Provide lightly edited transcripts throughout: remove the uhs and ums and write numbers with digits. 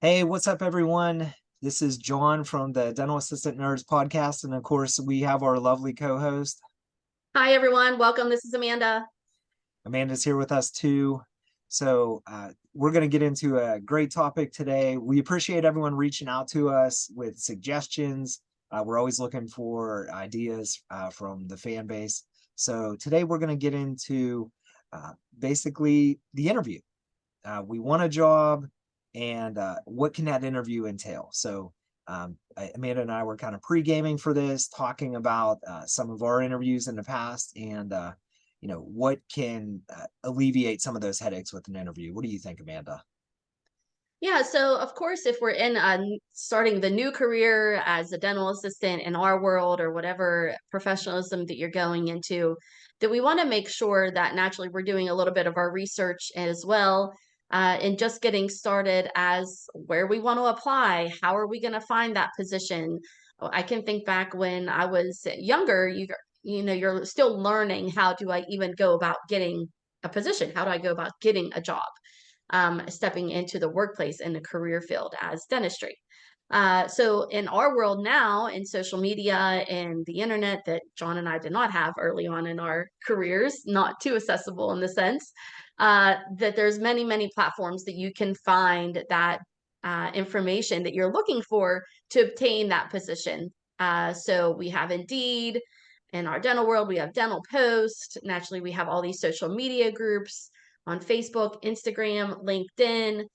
Hey, what's up, everyone? This is John from the Dental Assistant Nerds podcast. And of course, we have our lovely co host. Hi, everyone. Welcome. This is Amanda. Amanda's here with us too. So, we're going to get into a great topic today. We appreciate everyone reaching out to us with suggestions. We're always looking for ideas from the fan base. So, today we're going to get into basically the interview. We want a job, and what can that interview entail? So Amanda and I were kind of pre-gaming for this, talking about some of our interviews in the past, and what can alleviate some of those headaches with an interview. What do you think, Amanda? Yeah, so of course, if we're in starting the new career as a dental assistant in our world or whatever professionalism that you're going into, that we want to make sure that naturally we're doing a little bit of our research as well, and just getting started as where we want to apply. How are we going to find that position? I can think back when I was younger. You're still learning how do I even go about getting a position? How do I go about getting a job? Stepping into the workplace in the career field as dentistry. So in our world now, in social media and the internet that John and I did not have early on in our careers, not too accessible in the sense that there's many, many platforms that you can find that information that you're looking for to obtain that position. So we have Indeed. In our dental world, we have Dental Post. Naturally, we have all these social media groups on Facebook, Instagram, LinkedIn.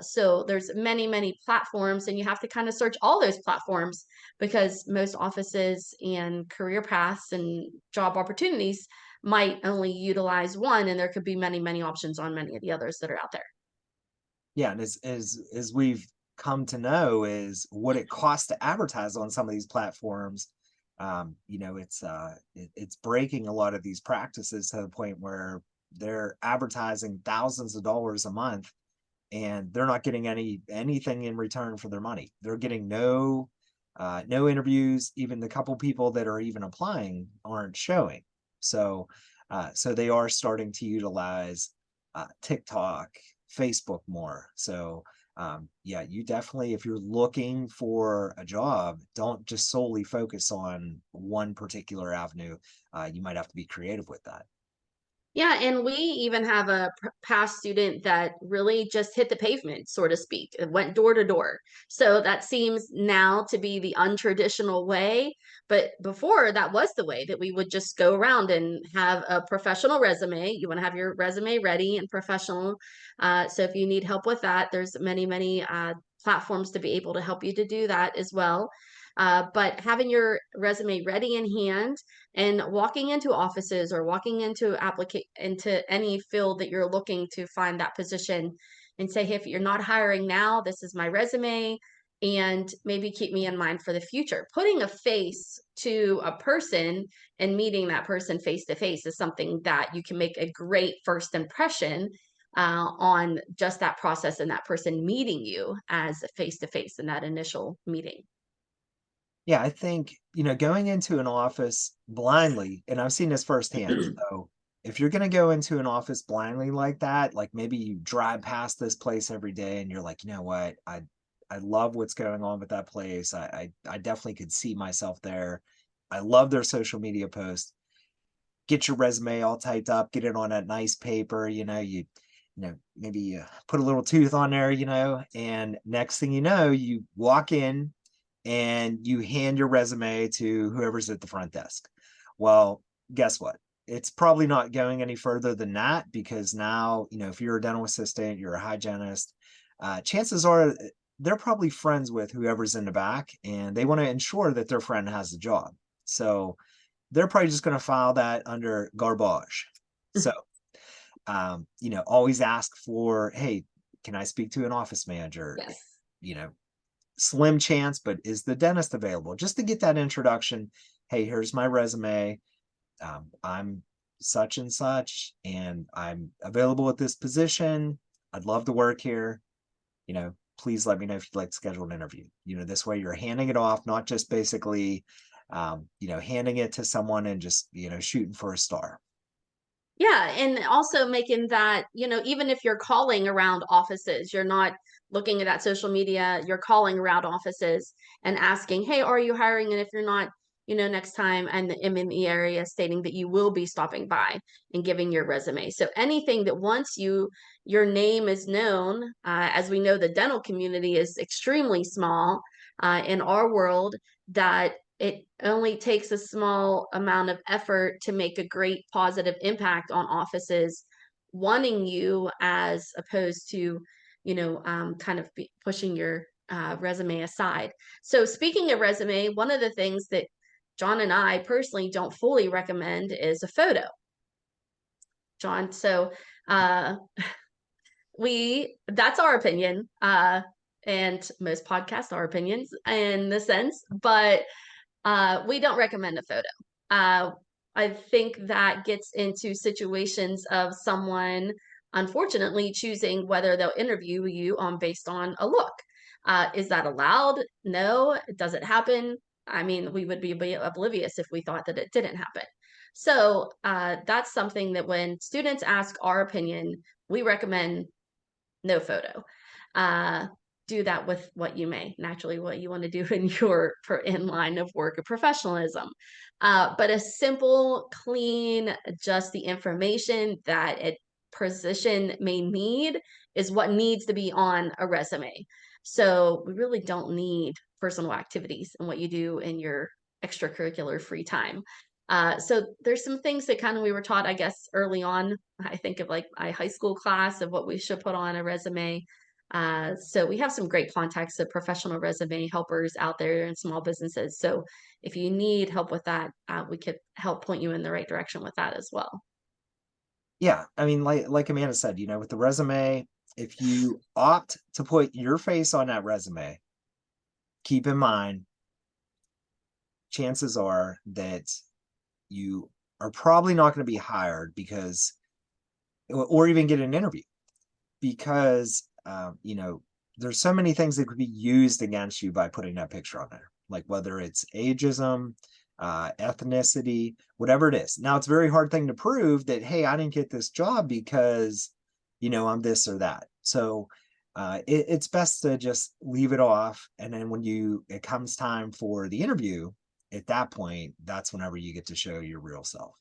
So there's many, many platforms, and you have to kind of search all those platforms because most offices and career paths and job opportunities might only utilize one, and there could be many, many options on many of the others that are out there. Yeah, and as we've come to know, is what it costs to advertise on some of these platforms. It's breaking a lot of these practices to the point where they're advertising thousands of dollars a month, and they're not getting anything in return for their money. They're getting no interviews. Even the couple people that are even applying aren't showing. So they are starting to utilize TikTok, Facebook more. So yeah, you definitely, if you're looking for a job, don't just solely focus on one particular avenue. You might have to be creative with that. Yeah, and we even have a past student that really just hit the pavement, so to speak. It went door to door. So that seems now to be the untraditional way. But before, that was the way that we would just go around and have a professional resume. You want to have your resume ready and professional. So if you need help with that, there's many, many platforms to be able to help you to do that as well. But having your resume ready in hand and walking into offices or walking into any field that you're looking to find that position and say, hey, if you're not hiring now, this is my resume, and maybe keep me in mind for the future. Putting a face to a person and meeting that person face to face is something that you can make a great first impression on just that process and that person meeting you as face to face in that initial meeting. Yeah, I think, going into an office blindly, and I've seen this firsthand. So if you're going to go into an office blindly like that, like maybe you drive past this place every day and you're like, you know what, I love what's going on with that place. I definitely could see myself there. I love their social media posts. Get your resume all typed up, get it on that nice paper, maybe you put a little tooth on there, and next thing you know, you walk in and you hand your resume to whoever's at the front desk. Well, guess what? It's probably not going any further than that, because now, if you're a dental assistant, you're a hygienist, chances are they're probably friends with whoever's in the back, and they want to ensure that their friend has the job. So they're probably just going to file that under garbage. So, always ask for, hey, can I speak to an office manager? Yes. You know, Slim chance, but is the dentist available? Just to get that introduction. Hey, here's my resume. I'm such and such, and I'm available at this position. I'd love to work here. Please let me know if you'd like to schedule an interview. This way you're handing it off, not just basically, handing it to someone and just, shooting for a star. Yeah, and also making that, even if you're calling around offices, you're not looking at that social media, you're calling around offices and asking, "Hey, are you hiring?" And if you're not, next time and the MME area stating that you will be stopping by and giving your resume. So anything that once your name is known, as we know, the dental community is extremely small in our world, that it only takes a small amount of effort to make a great positive impact on offices wanting you, as opposed to, kind of pushing your resume aside. So speaking of resume, one of the things that John and I personally don't fully recommend is a photo. John, so uh, that's our opinion. And most podcasts are opinions in the sense, but we don't recommend a photo. I think that gets into situations of someone, unfortunately, choosing whether they'll interview you on based on a look. Is that allowed? No. Does it happen? I mean, we would be oblivious if we thought that it didn't happen. So that's something that when students ask our opinion, we recommend no photo. Uh, do that with what you may naturally what you want to do in your in line of work of professionalism. But a simple, clean, just the information that a position may need is what needs to be on a resume. So we really don't need personal activities and what you do in your extracurricular free time. So there's some things that kind of we were taught, I guess, early on. I think of like my high school class of what we should put on a resume. So we have some great contacts of professional resume helpers out there in small businesses. So if you need help with that, we could help point you in the right direction with that as well. Yeah, I mean, like Amanda said, with the resume, if you opt to put your face on that resume, keep in mind, chances are that you are probably not going to be hired because, or even get an interview, because there's so many things that could be used against you by putting that picture on there, like whether it's ageism, ethnicity, whatever it is. Now, it's a very hard thing to prove that, hey, I didn't get this job because I'm this or that. So it's best to just leave it off, and then when it comes time for the interview, at that point, that's whenever you get to show your real self.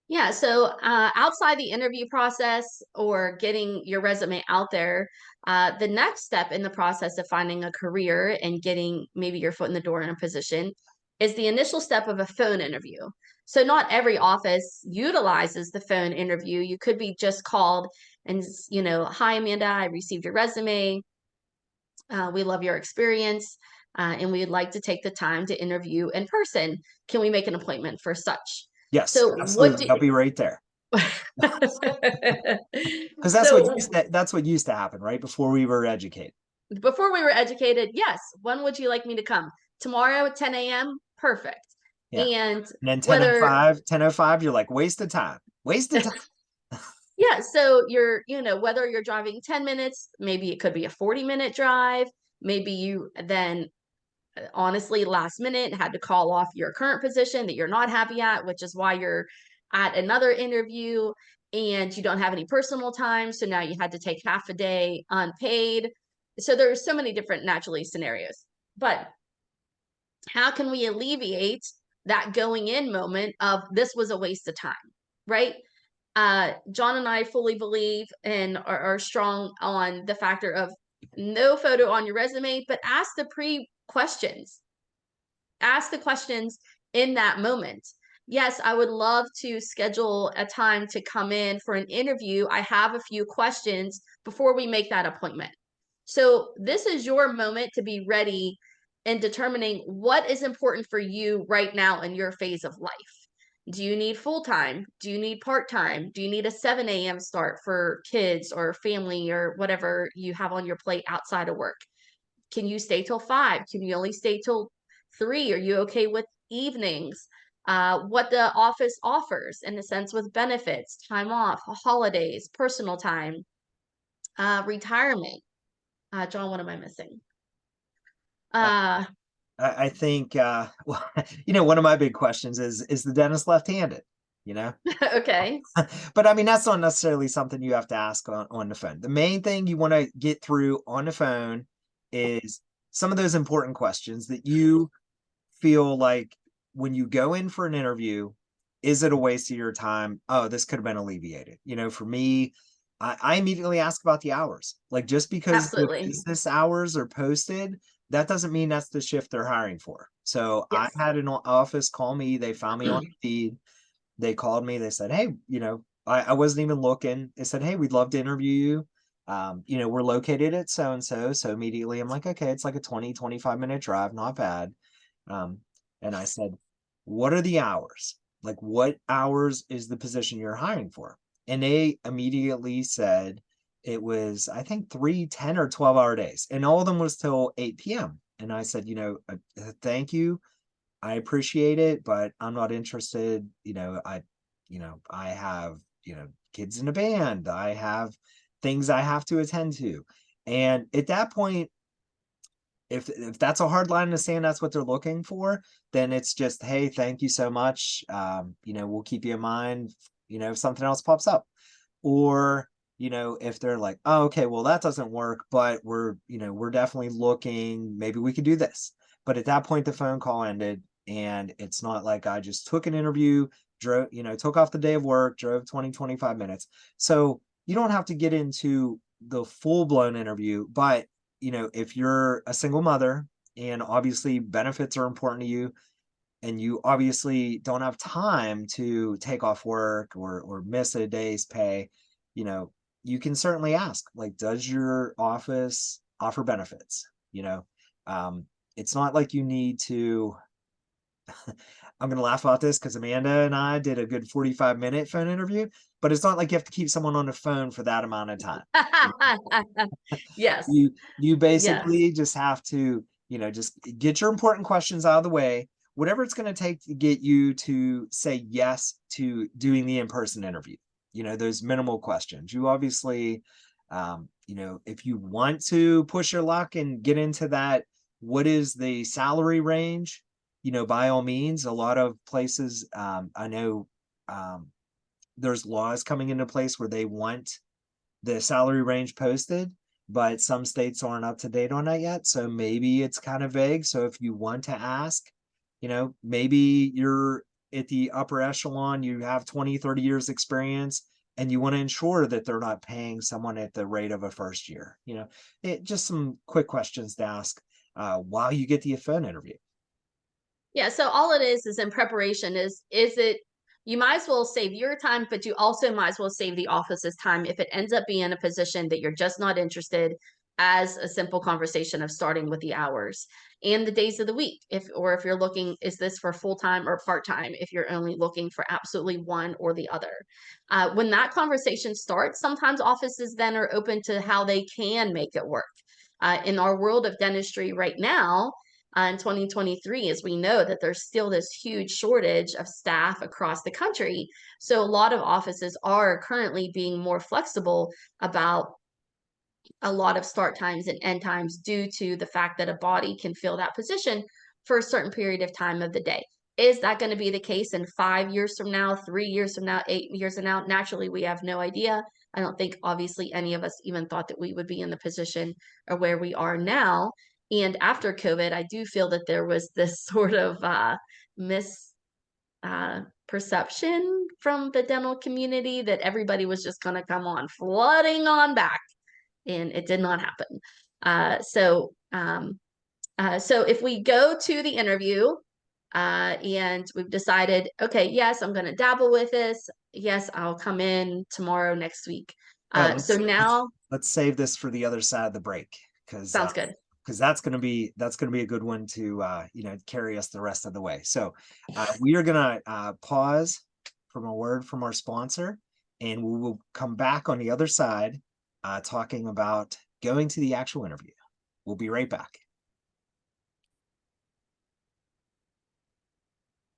Yeah, so outside the interview process or getting your resume out there, the next step in the process of finding a career and getting maybe your foot in the door in a position is the initial step of a phone interview. So not every office utilizes the phone interview. You could be just called and, "Hi, Amanda, I received your resume. We love your experience, and we'd like to take the time to interview in person. Can we make an appointment for such?" Yes, So what absolutely. do I'll be right there. Because So that's what used to happen, right? Before we were educated. before we were educated, yes. When would you like me to come? Tomorrow at 10 a.m. Perfect. Yeah. And And then whether 10:05, you're like, waste of time. Waste of time. yeah, so whether you're driving 10 minutes, maybe it could be a 40-minute drive. Maybe you then honestly last minute had to call off your current position that you're not happy at, which is why you're at another interview and you don't have any personal time. So now you had to take half a day unpaid. So there's so many different naturally scenarios. But how can we alleviate that going in moment of this was a waste of time, right? John and I fully believe and are strong on the factor of no photo on your resume, but ask the pre questions. Ask the questions in that moment. Yes, I would love to schedule a time to come in for an interview. I have a few questions before we make that appointment. So, this is your moment to be ready in determining what is important for you right now in your phase of life. Do you need full time? Do you need part time? Do you need a 7 a.m. start for kids or family or whatever you have on your plate outside of work? Can you stay till 5? Can you only stay till 3? Are you okay with evenings? What the office offers in a sense with benefits, time off, holidays, personal time, retirement. John, what am I missing? Uh, Uh, I think, well, one of my big questions is the dentist left-handed? you know? Okay. But I mean, that's not necessarily something you have to ask on the phone. The main thing you want to get through on the phone is some of those important questions that you feel like when you go in for an interview, is it a waste of your time? Oh, this could have been alleviated. For me, I immediately ask about the hours. Like just because the Absolutely. business hours are posted, that doesn't mean that's the shift they're hiring for. So I Yes. had an office call me. They found me on Indeed. They called me. They said, "Hey, I wasn't even looking." They said, "Hey, we'd love to interview you. We're located at so and so." So immediately I'm like, okay, it's like a 20-25 minute drive, not bad. Um, and I said, "What are the hours? Like, what hours is the position you're hiring for?" And they immediately said it was, I think, 3 10 or 12-hour days, and all of them was till 8 p.m. And I said, thank you. I appreciate it, but I'm not interested. I have, kids in a band. I have things I have to attend to. And at that point, if that's a hard line in the sand, that's what they're looking for, then it's just, hey, thank you so much. We'll keep you in mind, if something else pops up. Or, if they're like, oh, okay, well, that doesn't work, but we're definitely looking, maybe we could do this. But at that point, the phone call ended, and it's not like I just took an interview, drove, took off the day of work, drove 20-25 minutes. So you don't have to get into the full blown interview, but if you're a single mother and obviously benefits are important to you, and you obviously don't have time to take off work or miss a day's pay, you know, you can certainly ask, like, does your office offer benefits? It's not like you need to. I'm gonna laugh about this because Amanda and I did a good 45-minute phone interview, but it's not like you have to keep someone on the phone for that amount of time. Yes. You Yes. basically just have to, just get your important questions out of the way, whatever it's going to take to get you to say yes to doing the in-person interview. Those minimal questions. You obviously, if you want to push your luck and get into that, what is the salary range? By all means. A lot of places, I know, um, there's laws coming into place where they want the salary range posted, but some states aren't up to date on that yet. So maybe it's kind of vague. So if you want to ask, maybe you're at the upper echelon, you have 20-30 years experience, and you want to ensure that they're not paying someone at the rate of a first year. Just some quick questions to ask while you get the phone interview. Yeah, so all it is in preparation is it you might as well save your time, but you also might as well save the office's time if it ends up being a position that you're just not interested, as a simple conversation of starting with the hours and the days of the week. If you're looking, is this for full-time or part-time, if you're only looking for absolutely one or the other. When that conversation starts, sometimes offices then are open to how they can make it work. In our world of dentistry right now, in 2023, as we know that there's still this huge shortage of staff across the country. So a lot of offices are currently being more flexible about a lot of start times and end times due to the fact that a body can fill that position for a certain period of time of the day. Is that going to be the case in 5 years from now, 3 years from now, 8 years from now? Naturally, we have no idea. I don't think, obviously, any of us even thought that we would be in the position or where we are now. And after COVID, I do feel that there was this sort of mis perception from the dental community that everybody was just going to come on flooding on back, and it did not happen. So if we go to the interview and we've decided, okay, yes, I'm going to dabble with this. Yes, I'll come in tomorrow, next week. Oh, So let's now let's save this for the other side of the break, because sounds good. that's gonna be a good one to carry us the rest of the way. So we are gonna pause from a word from our sponsor, and we will come back on the other side talking about going to the actual interview. We'll be right back.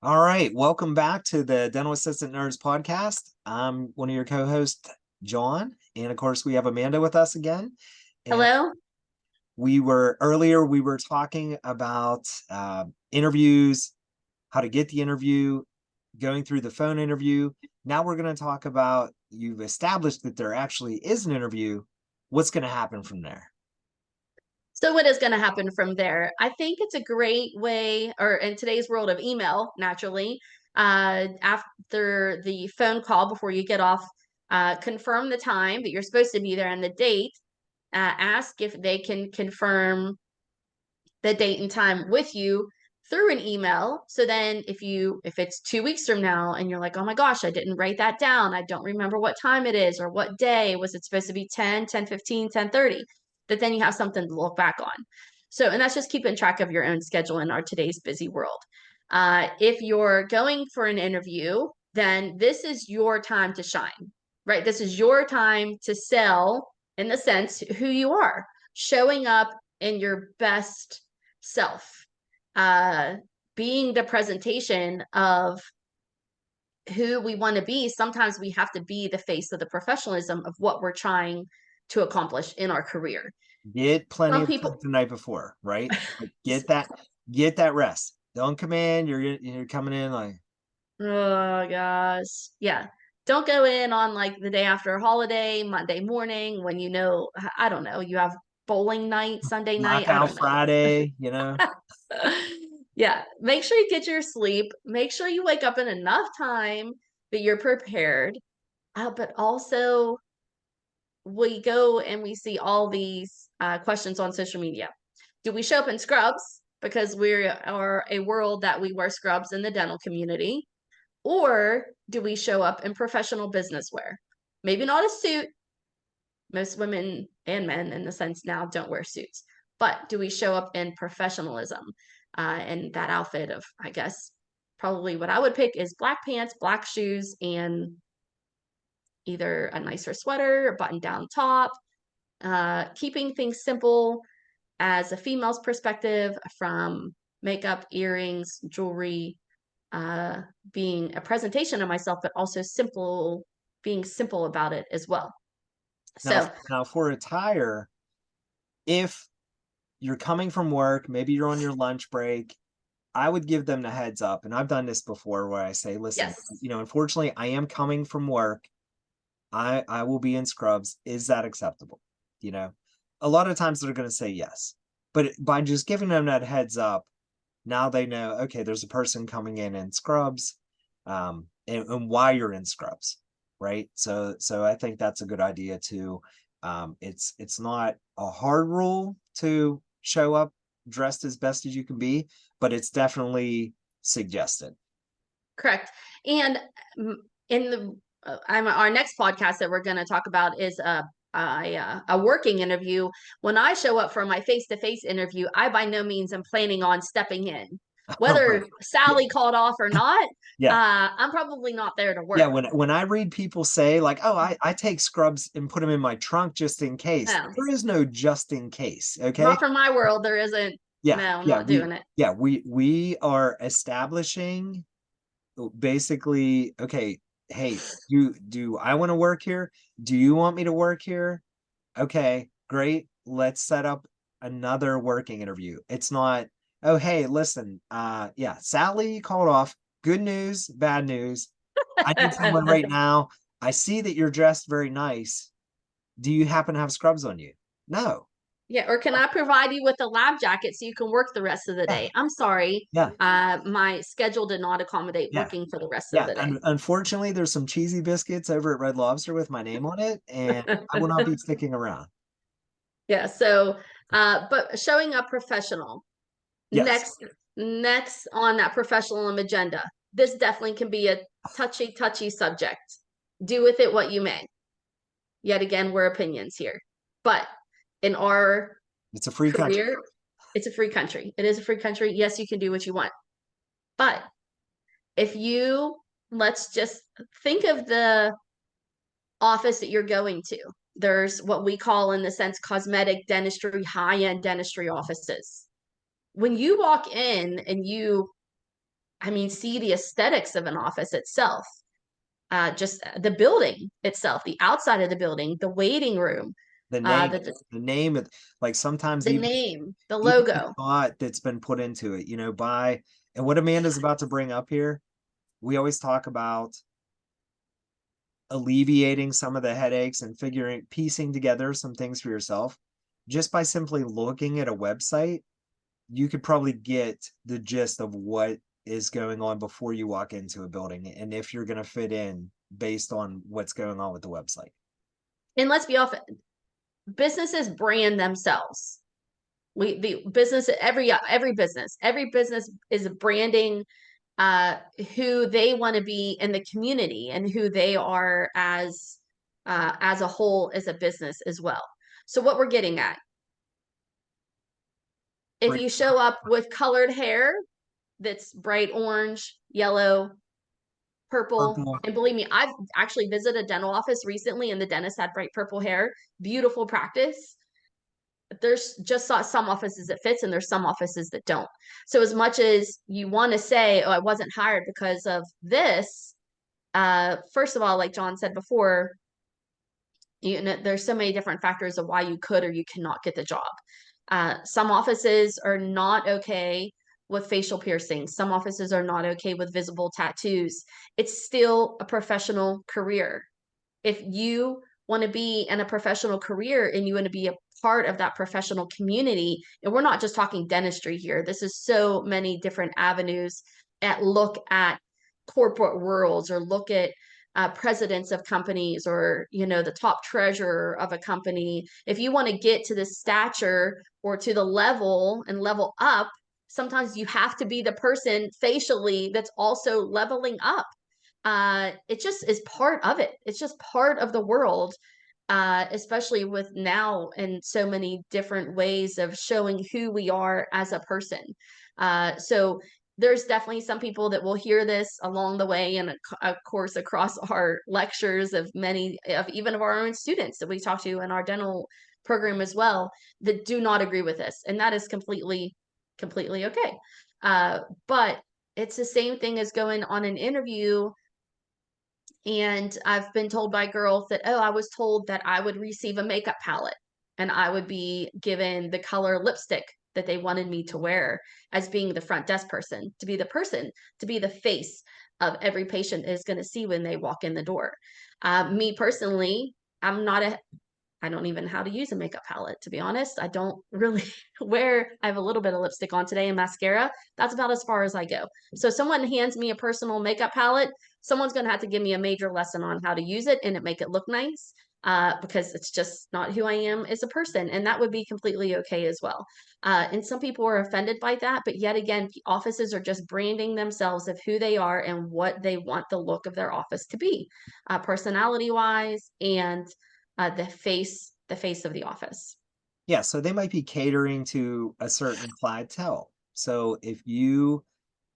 All right, welcome back to the Dental Assistant Nerds podcast. I'm one of your co-hosts, John, and of course we have Amanda with us again. And Hello. we were talking about interviews, how to get the interview, going through the phone interview. Now we're going to talk about, you've established that there actually is an interview. What's going to happen from there? So what is going to happen from there? I think it's a great way, or in today's world of email, naturally, after the phone call, before you get off, confirm the time that you're supposed to be there and the date. Ask if they can confirm the date and time with you through an email. So then if it's 2 weeks from now and you're like, oh my gosh, I didn't write that down, I don't remember what time it is or what day, was it supposed to be 10, 10:15, 10:30, that then you have something to look back on. So, and that's just keeping track of your own schedule in our today's busy world. If you're going for an interview, then this is your time to shine, right? This is your time to sell, in the sense, who you are, showing up in your best self, uh, being the presentation of who we want to be. Sometimes we have to be the face of the professionalism of what we're trying to accomplish in our career. Get plenty Some of people, sleep the night before, right? Like, get that rest. Don't come in. You're coming in like, oh gosh, yeah. Don't go in on like the day after a holiday, Monday morning, when I don't know, you have bowling night, Sunday night, I knockout don't know. Friday, you know? Yeah, make sure you get your sleep. Make sure you wake up in enough time that you're prepared. But also, we go and we see all these questions on social media. Do we show up in scrubs because we are a world that we wear scrubs in the dental community? Or do we show up in professional business wear? Maybe not a suit. Most women and men, in the sense, now don't wear suits. But do we show up in professionalism? And that outfit of, I guess, probably what I would pick is black pants, black shoes, and either a nicer sweater, a button down top, keeping things simple as a female's perspective, from makeup, earrings, jewelry, uh, being a presentation of myself, but also being simple about it as well. Now, So, now for attire, if you're coming from work, maybe you're on your lunch break, I would give them the heads up. And I've done this before where I say, listen, yes. unfortunately, I am coming from work. I will be in scrubs. Is that acceptable? You know, a lot of times they're going to say yes. But by just giving them that heads up, now they know, okay, there's a person coming in scrubs, and why you're in scrubs, right? So I think that's a good idea too. It's not a hard rule to show up dressed as best as you can be, but it's definitely suggested. Correct. And in the our next podcast that we're going to talk about is a working interview. When I show up for my face-to-face interview, I by no means am planning on stepping in. Right. Whether Sally called off or not, Yeah. I'm probably not there to Yeah, work. when I read people say like, "Oh, I take scrubs and put them in my trunk just in case." No, There is no just in case, okay? not for my world. There isn't. No, Yeah, I'm yeah, not doing it. we are establishing basically, okay, hey, do I want to work here? Do you want me to work here? Okay, great. Let's set up another working interview. It's not, oh, hey, listen, yeah, Sally called off. Good news, bad news. I need someone right now. I see that you're dressed very nice. Do you happen to have scrubs on you? No. Yeah, or can I provide you with a lab jacket so you can work the rest of the Yeah. day? I'm sorry. Yeah. My schedule did not accommodate Yeah. working for the rest of Yeah. the day. And unfortunately, there's some cheesy biscuits over at Red Lobster with my name on it, and I will not be sticking around. Yeah, so but showing up professional. Yes. Next on that professionalism agenda. This definitely can be a touchy subject. Do with it what you may. Yet again, we're opinions here. But in our It's a free country. career, it's a free country. It is a free country. Yes, you can do what you want. But if you, let's just think of the office that you're going to. There's what we call, in the sense, cosmetic dentistry, high-end dentistry offices. When you walk in and see the aesthetics of an office itself, just the building itself, the outside of the building, the waiting room, The name, the the name of, like, sometimes the even name, the the logo. thought that's been put into it, by, and what Amanda's about to bring up here, we always talk about alleviating some of the headaches and piecing together some things for yourself. Just by simply looking at a website, you could probably get the gist of what is going on before you walk into a building and if you're going to fit in based on what's going on with the website. And let's be off, businesses brand themselves. The business, every business is branding who they want to be in the community and who they are as a whole as a business as well. So what we're getting at, if Right. you show up with colored hair that's bright orange, yellow, purple, Purple. and believe me, I've actually visited a dental office recently and the dentist had bright purple hair, beautiful practice. There's just some offices that fits and there's some offices that don't. So as much as you want to say, oh, I wasn't hired because of this, first of all, like John said before, you know, there's so many different factors of why you could or you cannot get the job. Some offices are not okay with facial piercings. Some offices are not okay with visible tattoos. It's still a professional career. If you want to be in a professional career and you want to be a part of that professional community, and we're not just talking dentistry here, this is so many different avenues at look at corporate worlds or look at presidents of companies or you know the top treasurer of a company. If you want to get to the stature or to the level and level up, sometimes you have to be the person facially that's also leveling up. It just is part of it. It's just part of the world, especially with now and so many different ways of showing who we are as a person. So there's definitely some people that will hear this along the way, and of course across our lectures of many of even of our own students that we talk to in our dental program as well, that do not agree with this, and that is completely okay. But it's the same thing as going on an interview and I've been told by girls that, oh, I was told that I would receive a makeup palette and I would be given the color lipstick that they wanted me to wear as being the front desk person, to be the face of every patient is going to see when they walk in the door. Me personally, I'm not a I don't even know how to use a makeup palette, to be honest. I don't really I have a little bit of lipstick on today and mascara. That's about as far as I go. So someone hands me a personal makeup palette, someone's going to have to give me a major lesson on how to use it and it make it look nice. Because it's just not who I am as a person. And that would be completely okay as well. And some people are offended by that. But yet again, offices are just branding themselves of who they are and what they want the look of their office to be, personality wise and the face of the office. Yeah, so they might be catering to a certain clientele. So if you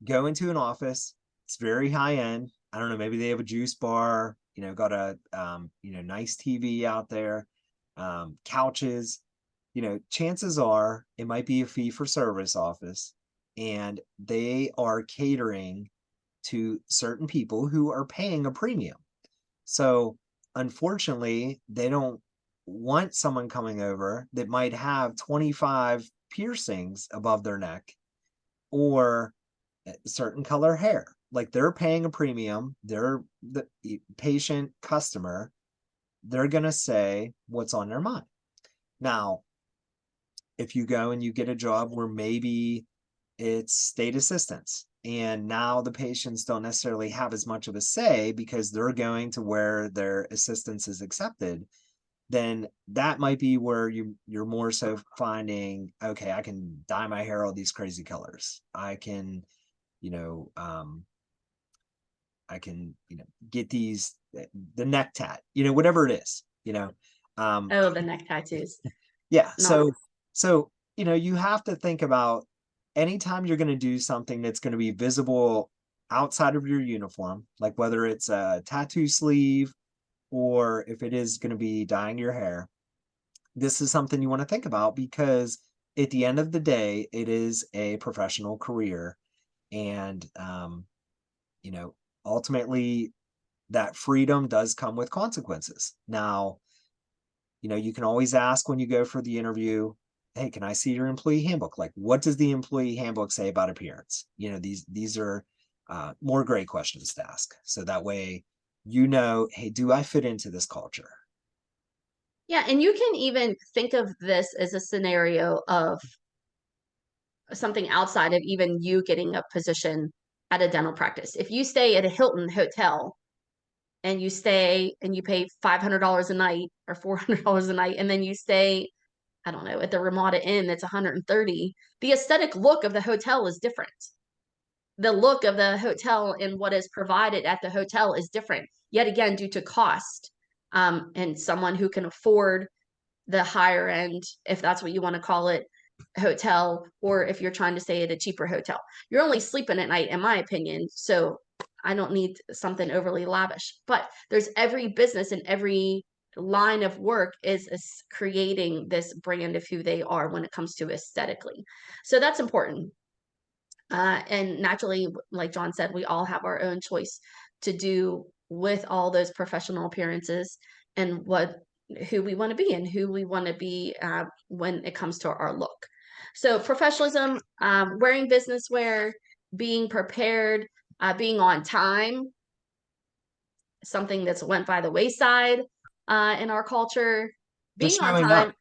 go into an office, it's very high end. I don't know, maybe they have a juice bar, got a nice TV out there, couches. Chances are it might be a fee for service office, and they are catering to certain people who are paying a premium. So unfortunately, they don't want someone coming over that might have 25 piercings above their neck or certain color hair. Like they're paying a premium, they're the patient customer, they're going to say what's on their mind. Now, if you go and you get a job where maybe it's state assistants and now the patients don't necessarily have as much of a say because they're going to where their assistance is accepted, then that might be where you're more so finding, okay, I can dye my hair all these crazy colors. I can, you know, um, I can, get the neck tat, whatever it is, um, Oh, the neck tattoos. yeah. Not So, you have to think about anytime you're going to do something that's going to be visible outside of your uniform, like whether it's a tattoo sleeve or if it is going to be dyeing your hair, this is something you want to think about because at the end of the day, it is a professional career. And, you know, ultimately, that freedom does come with consequences. Now, you can always ask when you go for the interview, hey, can I see your employee handbook? Like, what does the employee handbook say about appearance? These are more great questions to ask. So that way, you know, hey, do I fit into this culture? Yeah, and you can even think of this as a scenario of something outside of even you getting a position at a dental practice. If you stay at a Hilton hotel and you stay and you pay $500 a night or $400 a night, and then you stay, I don't know, at the Ramada Inn that's 130, the aesthetic look of the hotel is different. The look of the hotel and what is provided at the hotel is different, yet again, due to cost. And someone who can afford the higher end, if that's what you want to call it, hotel, or if you're trying to stay at a cheaper hotel. You're only sleeping at night, in my opinion. So I don't need something overly lavish. But there's every business and every line of work is creating this brand of who they are when it comes to aesthetically. So that's important. And naturally, like John said, we all have our own choice to do with all those professional appearances and what who we want to be and who we want to be when it comes to our look. So professionalism, wearing business wear, being prepared, being on time, something that's went by the wayside in our culture. Just Being on showing up. time,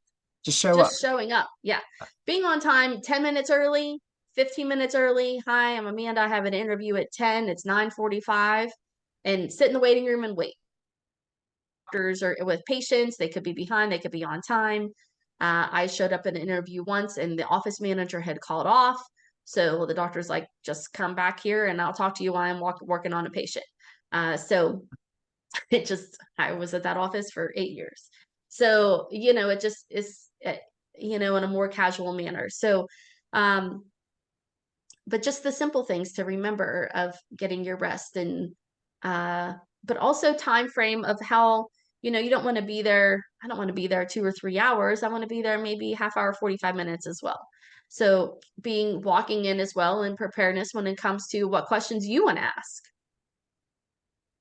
Just show up. just showing up. Yeah. Being on time, 10 minutes early, 15 minutes early. Hi, I'm Amanda. I have an interview at 10. It's 9:45. And sit in the waiting room and wait. Doctors are with patients. They could be behind, they could be on time. I showed up at an interview once and the office manager had called off. So the doctor's like, just come back here and I'll talk to you while I'm working on a patient. So I was at that office for 8 years. So, it just is, in a more casual manner. So, um, but just the simple things to remember of getting your rest and, uh, but also time frame of how, you don't want to be there. I don't want to be there 2 or 3 hours. I want to be there maybe half hour, 45 minutes as well. So walking in as well and preparedness when it comes to what questions you want to ask.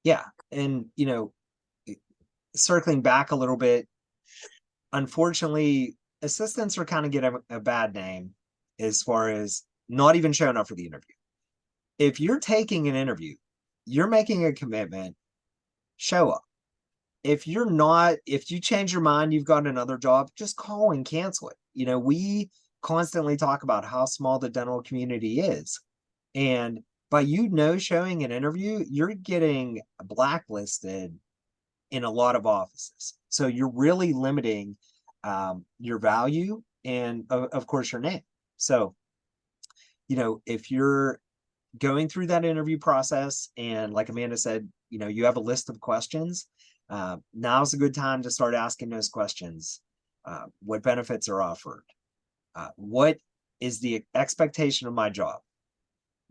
Yeah. And, circling back a little bit, unfortunately, assistants are kind of getting a bad name as far as not even showing up for the interview. If you're taking an interview, you're making a commitment, show up. If you're not, if you change your mind, you've got another job, just call and cancel it. We constantly talk about how small the dental community is. And by showing an interview, you're getting blacklisted in a lot of offices. So you're really limiting your value and, of course, your name. So, if you're going through that interview process and, like Amanda said, you have a list of questions, now's a good time to start asking those questions. What benefits are offered? What is the expectation of my job?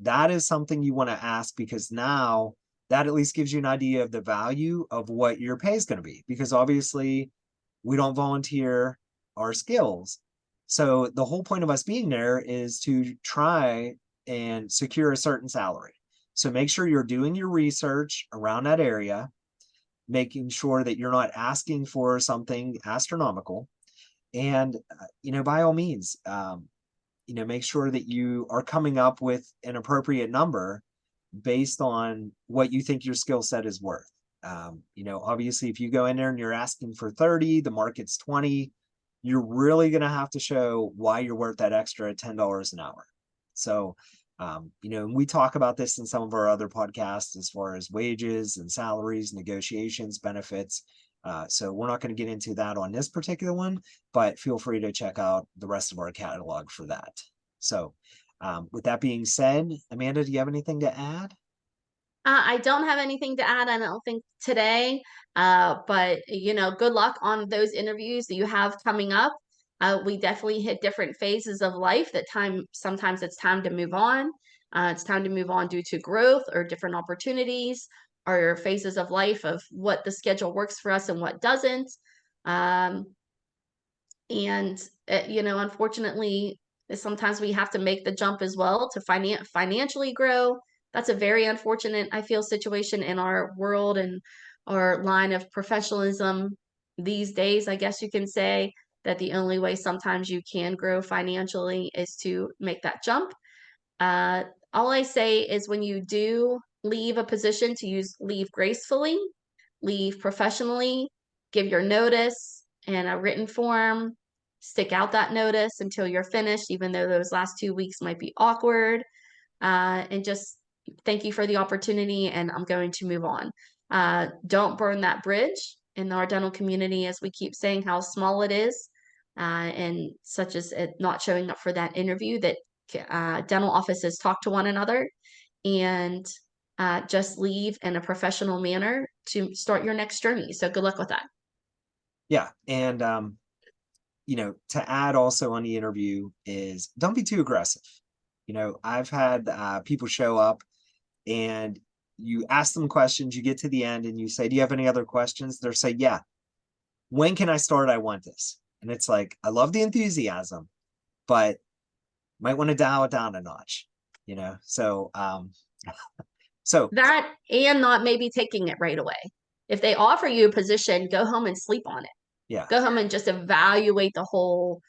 That is something you want to ask, because now that at least gives you an idea of the value of what your pay is going to be, because obviously we don't volunteer our skills. So the whole point of us being there is to try and secure a certain salary. So make sure you're doing your research around that area, making sure that you're not asking for something astronomical. And, by all means, make sure that you are coming up with an appropriate number based on what you think your skill set is worth. Obviously, if you go in there and you're asking for 30, the market's 20, you're really going to have to show why you're worth that extra $10 an hour. So, and we talk about this in some of our other podcasts as far as wages and salaries, negotiations, benefits. So we're not going to get into that on this particular one, but feel free to check out the rest of our catalog for that. So with that being said, Amanda, do you have anything to add? I don't have anything to add, I don't think today. But good luck on those interviews that you have coming up. We definitely hit different phases of life sometimes it's time to move on. It's time to move on due to growth or different opportunities or phases of life of what the schedule works for us and what doesn't. Um, and unfortunately, sometimes we have to make the jump as well to financially grow. That's a very unfortunate, I feel, situation in our world and our line of professionalism these days. I guess you can say that the only way sometimes you can grow financially is to make that jump. All I say is when you do leave a position to leave gracefully, leave professionally, give your notice in a written form, stick out that notice until you're finished, even though those last 2 weeks might be awkward, and just thank you for the opportunity, and I'm going to move on. Don't burn that bridge in our dental community, as we keep saying how small it is, and such as it not showing up for that interview, that dental offices talk to one another, and just leave in a professional manner to start your next journey. So good luck with that. Yeah. And, to add also on the interview is don't be too aggressive. I've had people show up and you ask them questions, you get to the end and you say, "Do you have any other questions?" They're say, "Yeah. When can I start? I want this." And it's like, I love the enthusiasm, but might want to dial it down a notch, So, so That, and not maybe taking it right away. If they offer you a position, go home and sleep on it. yeah. Go home and just evaluate the whole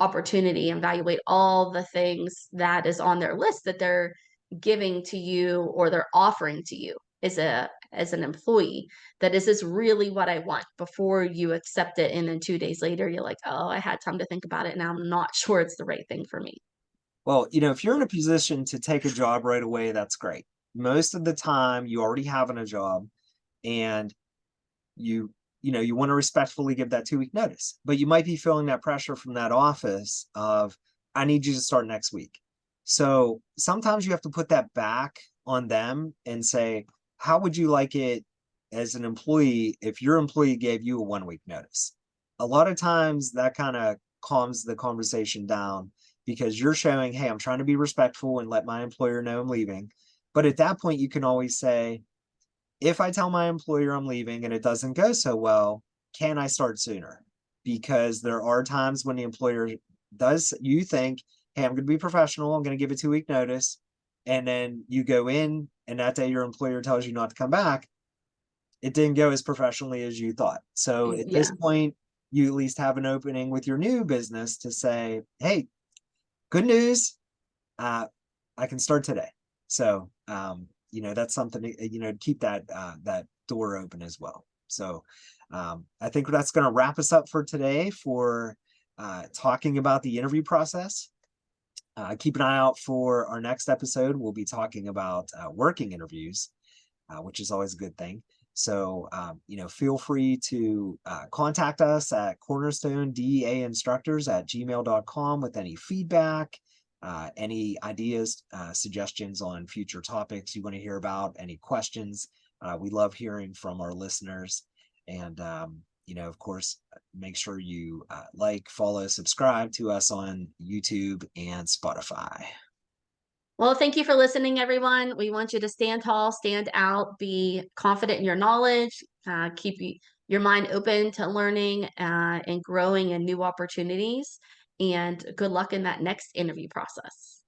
opportunity, evaluate all the things that is on their list that they're giving to you or they're offering to you as an employee. That is this really what I want, before you accept it, and then 2 days later you're like, oh, I had time to think about it and I'm not sure it's the right thing for me. Well, if you're in a position to take a job right away, that's great. Most of the time, you already have a job, and you you want to respectfully give that 2-week notice, but you might be feeling that pressure from that office of, I need you to start next week. So sometimes you have to put that back on them and say, how would you like it as an employee if your employee gave you a 1-week notice? A lot of times that kind of calms the conversation down, because you're showing, hey, I'm trying to be respectful and let my employer know I'm leaving. But at that point, you can always say, if I tell my employer I'm leaving and it doesn't go so well, can I start sooner? Because there are times when the employer you think, hey, I'm going to be professional, I'm going to give a 2-week notice. And then you go in, and that day your employer tells you not to come back. It didn't go as professionally as you thought. So at this Yeah. point, you at least have an opening with your new business to say, hey, good news. I can start today. So, that's something to, keep that door open as well. So, I think that's going to wrap us up for today for talking about the interview process. Keep an eye out for our next episode. We'll be talking about working interviews, which is always a good thing. So, feel free to contact us at cornerstonedeainstructors@gmail.com with any feedback, any ideas, suggestions on future topics you want to hear about, any questions. We love hearing from our listeners. And, of course, make sure you like, follow, subscribe to us on YouTube and Spotify. Well, thank you for listening, everyone. We want you to stand tall, stand out, be confident in your knowledge, keep your mind open to learning and growing in new opportunities. And good luck in that next interview process.